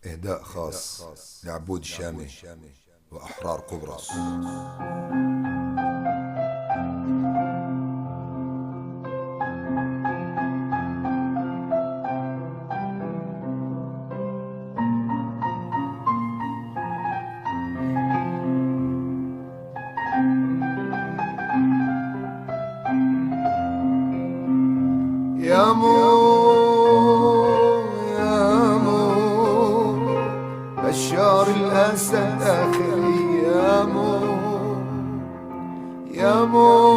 إهداء خاص لعبود الشامي وأحرار قبرص. يا مو بشار الأسد آخر أيامه. يا مو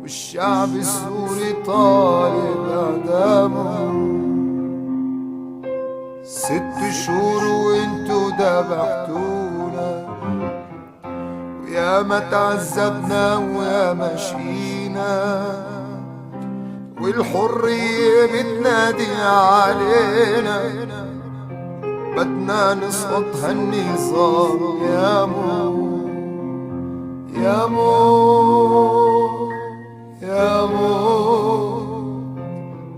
والشعب السوري طالب إعدامه. 6 شهور وانتو ذبحتونا، ويا ما تعذبنا ويا مشينا، والحرية بتنادي علينا. بدنا نسقط هالنظام يا مو يا مو يا مو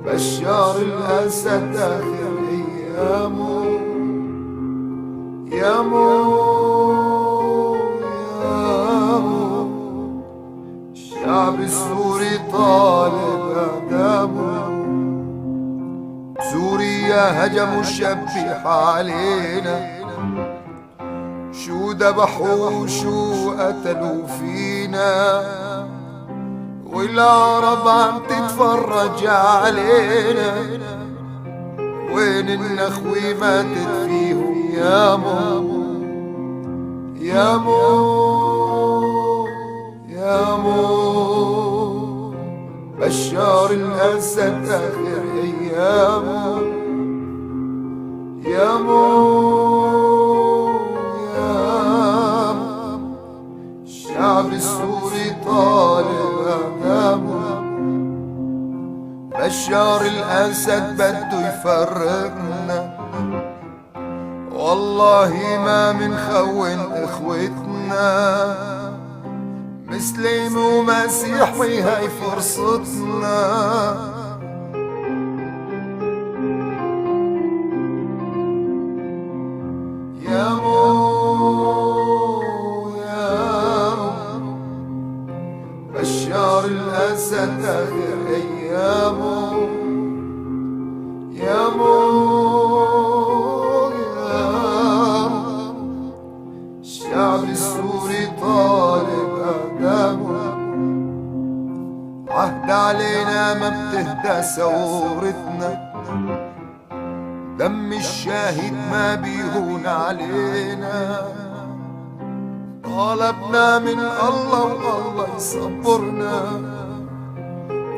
بشار الأسد آخر أيامه. يا مو الشعب السوري طالب إعدامه. سوريا هجموا الشبيح علينا، شو ذبحوا وشو قتلوا فينا، والعرب عم تتفرج علينا. وين النخوة ماتت فيهم يا مو يا مو يا مو بشار الأسد آخر أيامه. يا مو الشعب السوري طالب إعدامه. بشار الأسد بده يفرقنا، والله ما منخون إخوتنا. مسلم ومسيحي هاي فرصتنا. يا مو بشار الأسد آخر أيامه. يا مو الشعب السوري طالب إعدامه. عهد علينا ما بتهدى ثورتنا، دم الشاهد ما بيهون علينا. طالبنا من الله والله يصبرنا،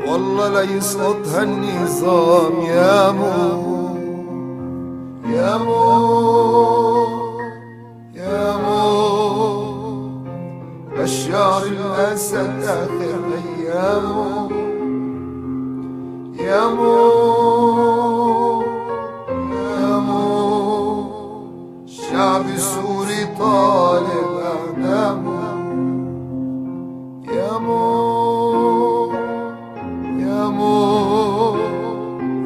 والله لا يسقط هالنظام يا مو يا مو يا مو بشار الأسد آخر أيامه. يا مو الشعب السوري طالب إعدامه. يا مو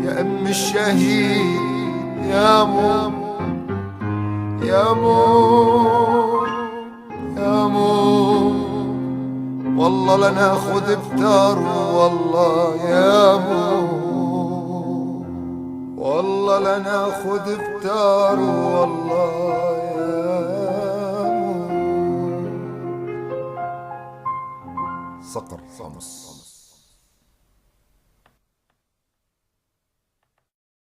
يا أم الشهيد يا مو يا مو والله لناخد بتار والله يا مو، والله لناخد بتار والله يا مو. صقر خمس.